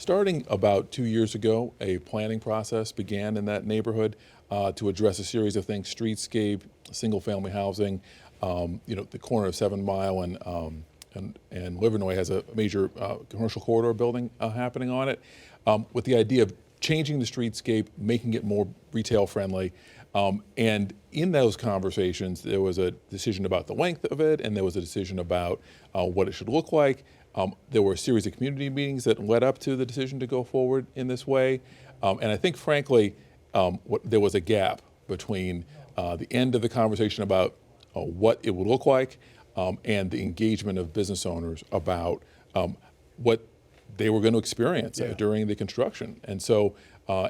Starting about 2 years ago, a planning process began in that neighborhood to address a series of things: streetscape, single-family housing. The corner of 7 Mile and Livernois has a major commercial corridor building happening on it, with the idea of changing the streetscape, making it more retail friendly. And in those conversations, there was a decision about the length of it, and there was a decision about what it should look like. There were a series of community meetings that led up to the decision to go forward in this way. And I think, frankly, there was a gap between the end of the conversation about what it would look like and the engagement of business owners about what they were going to experience during the construction. And so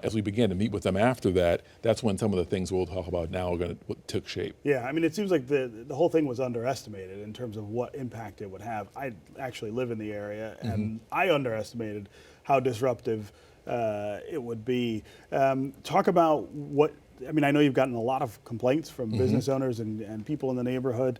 as we began to meet with them after that, that's when some of the things we'll talk about now took shape. Yeah, I mean, it seems like the whole thing was underestimated in terms of what impact it would have. I actually live in the area, and I underestimated how disruptive it would be. Talk about I know you've gotten a lot of complaints from business owners and people in the neighborhood.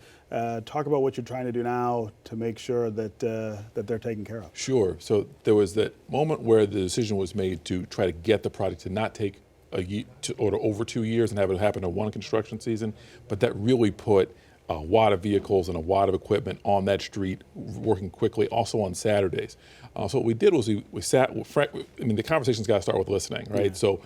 Talk about what you're trying to do now to make sure that they're taken care of. Sure. So there was that moment where the decision was made to try to get the project to not take a year or over 2 years and have it happen in one construction season, but that really put a lot of vehicles and a lot of equipment on that street working quickly, also on Saturdays. So what we did was we sat, the conversation's got to start with listening, right? Yeah. So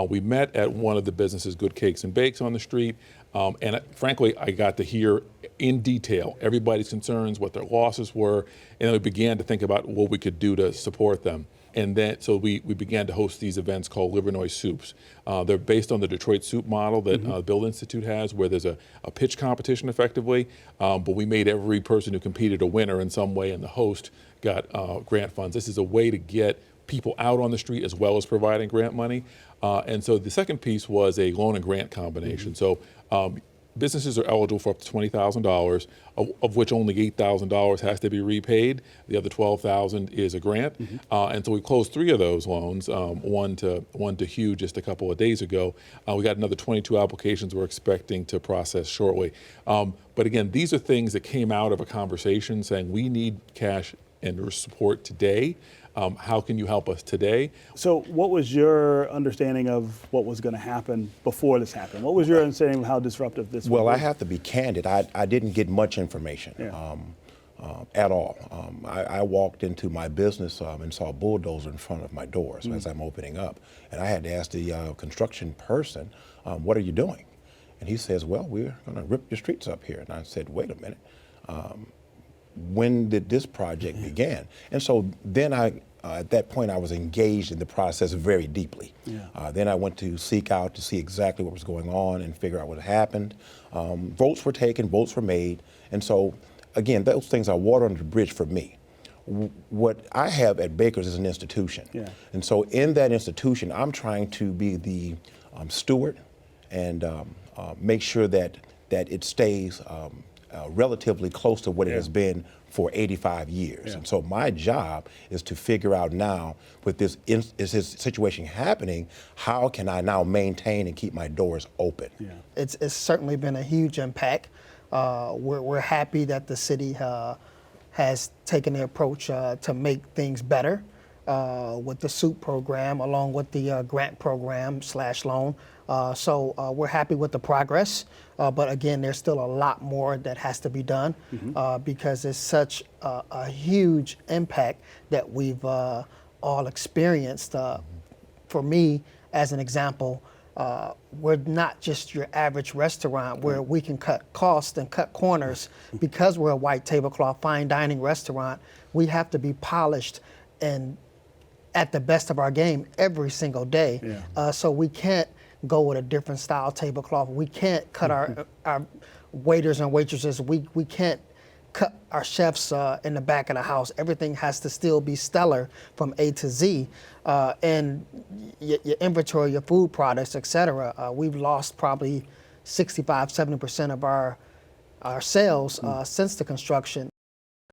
we met at one of the businesses, Good Cakes and Bakes on the street, and frankly, I got to hear in detail everybody's concerns, what their losses were, and then we began to think about what we could do to support them. And then, so we began to host these events called Livernois Soups. They're based on the Detroit soup model that the Build Institute has, where there's a pitch competition effectively, but we made every person who competed a winner in some way, and the host got grant funds. This is a way to get people out on the street as well as providing grant money. And so the second piece was a loan and grant combination. So businesses are eligible for up to $20,000, of which only $8,000 has to be repaid. The other $12,000 is a grant. And so we closed 3 of those loans, one to Hugh just a couple of days ago. We got another 22 applications we're expecting to process shortly. But again, these are things that came out of a conversation saying we need cash and support today. How can you help us today? So what was your understanding of what was going to happen before this happened? What was your understanding of how disruptive this was? Well, I have to be candid. I didn't get much information at all. I walked into my business and saw a bulldozer in front of my doors as I'm opening up. And I had to ask the construction person, what are you doing? And he says, well, we're going to rip your streets up here. And I said, wait a minute. When did this project begin? And so then at that point, I was engaged in the process very deeply. Then I went to seek out to see exactly what was going on and figure out what had happened. Votes were taken, votes were made. And so, again, those things are water under the bridge for me. What I have at Baker's is an institution. And so in that institution, I'm trying to be the steward and make sure that it stays relatively close to what it has been for 85 years. And so my job is to figure out now, with this situation happening, how can I now maintain and keep my doors open? It's certainly been a huge impact. We're happy that the city has taken the approach to make things better with the SOUP program, along with the grant program / loan. So we're happy with the progress, but again, there's still a lot more that has to be done because it's such a huge impact that we've all experienced. For me, as an example, we're not just your average restaurant where we can cut costs and cut corners. Because we're a white tablecloth fine dining restaurant, we have to be polished and at the best of our game every single day. So we can't go with a different style tablecloth. We can't cut our waiters and waitresses. We can't cut our chefs in the back of the house. Everything has to still be stellar from A to Z. And your inventory, your food products, et cetera. We've lost probably 65, 70% of our sales since the construction.